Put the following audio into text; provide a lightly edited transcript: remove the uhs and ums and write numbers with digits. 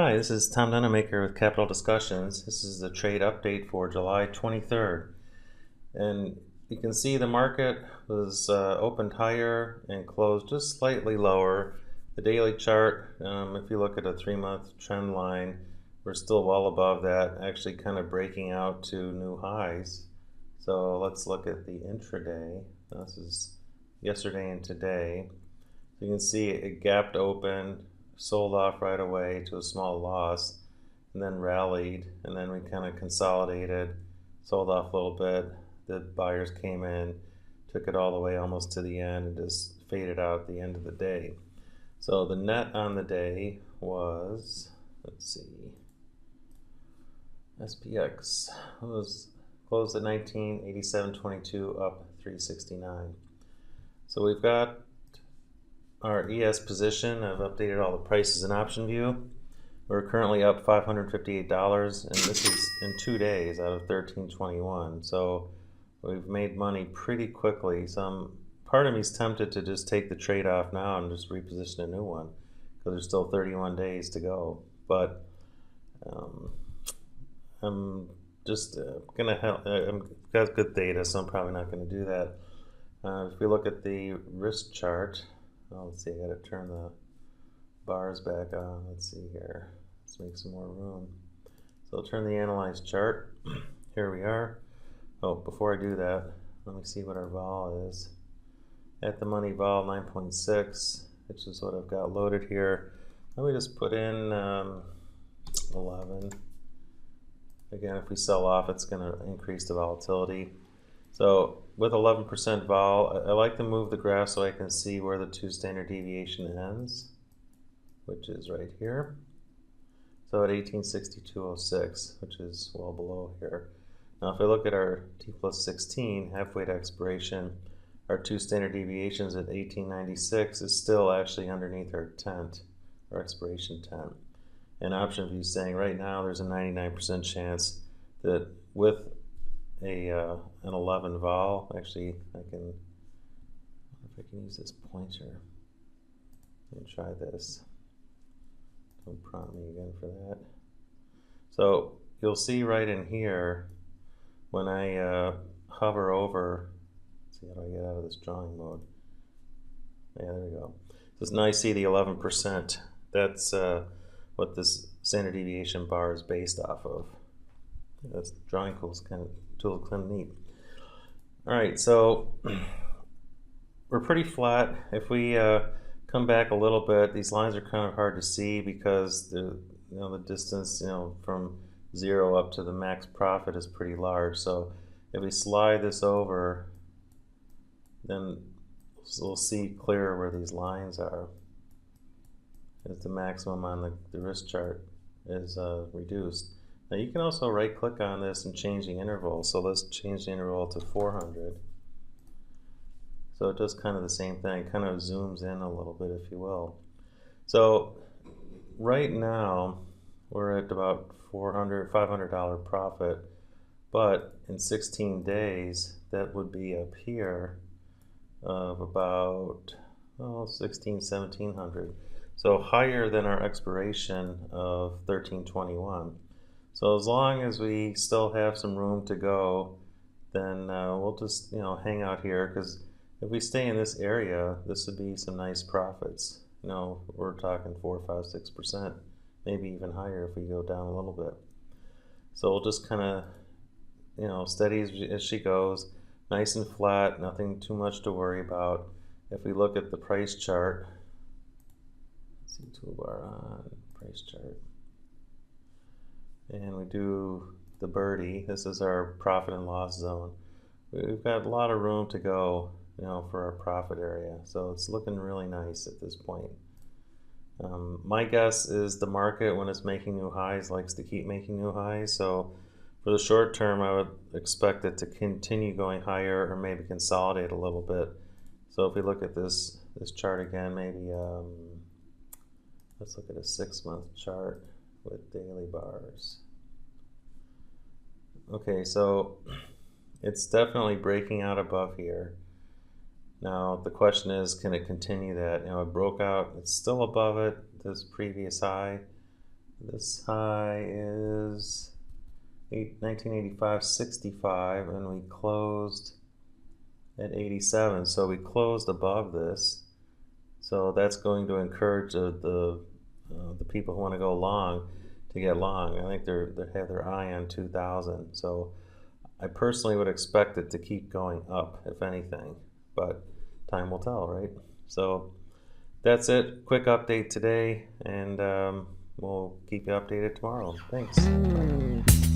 Hi, this is Tom Dunamaker with Capital Discussions. This is the trade update for July 23rd. And you can see the market was opened higher and closed just slightly lower. The daily chart, if you look at a 3-month trend line, we're still well above that, actually kind of breaking out to new highs. So let's look at the intraday. This is yesterday and today. So you can see it gapped open, sold off right away to a small loss, and then rallied, and then we kind of consolidated, sold off a little bit. The buyers came in, took it all the way almost to the end, and just faded out at the end of the day. So the net on the day was, let's see, SPX was closed at 1987.22, up 369. So we've got our ES position. I've updated all the prices in OptionView. We're currently up $558, and this is in 2 days out of 1321. So we've made money pretty quickly. Part of me is tempted to just take the trade off now and just reposition a new one because there's still 31 days to go. But I'm just gonna help. I've got good data, so I'm probably not going to do that. If we look at the risk chart. Let's see, I gotta turn the bars back on. Let's see here. Let's make some more room. So I'll turn the analyze chart. Here we are. Oh, before I do that, let me see what our vol is. At the money vol 9.6, which is what I've got loaded here. Let me just put in 11. Again, if we sell off, it's gonna increase the volatility. So with 11% vol, I like to move the graph so I can see where the 2 standard deviation ends, which is right here. So at 1862.06, which is well below here. Now if I look at our T plus 16, halfway to expiration, our 2 standard deviations at 1896 is still actually underneath our tent, our expiration tent. And OptionView is saying right now there's a 99% chance that with an 11 vol, actually I can, if I can use this pointer and try this. Don't prompt me again for that. So you'll see right in here when I hover over, let's see, how do I get out of this drawing mode? Yeah, there we go. So now you see the 11%. That's what this standard deviation bar is based off of. That's drawing tool's kind of neat. All right, so we're pretty flat. If we come back a little bit, these lines are kind of hard to see because the distance from 0 up to the max profit is pretty large. So if we slide this over, then we'll see clearer where these lines are as the maximum on the risk chart is reduced. Now you can also right click on this and change the interval. So let's change the interval to 400. So it does kind of the same thing, kind of zooms in a little bit, if you will. So right now we're at about $500 profit, but in 16 days that would be up here of about 1700. So higher than our expiration of 1321. So as long as we still have some room to go, then we'll just hang out here, because if we stay in this area, this would be some nice profits. We're talking 4, 5, 6%, maybe even higher if we go down a little bit. So we'll just kind of steady as she goes, nice and flat, nothing too much to worry about. If we look at the price chart, let's see, toolbar on price chart. And we do the birdie. This is our profit and loss zone. We've got a lot of room to go, for our profit area. So it's looking really nice at this point. My guess is the market, when it's making new highs, likes to keep making new highs. So for the short term, I would expect it to continue going higher or maybe consolidate a little bit. So if we look at this chart again, maybe let's look at a 6-month chart with daily bars. Okay, so it's definitely breaking out above here. Now the question is, can it continue that? It broke out, it's still above it, this previous high, This high is 1985, 65, and we closed at 87. So we closed above this. So that's going to encourage the people who want to go long to get long. I think they have their eye on 2000. So I personally would expect it to keep going up, if anything, but time will tell, right? So that's it. Quick update today, and we'll keep you updated tomorrow. Thanks. Bye.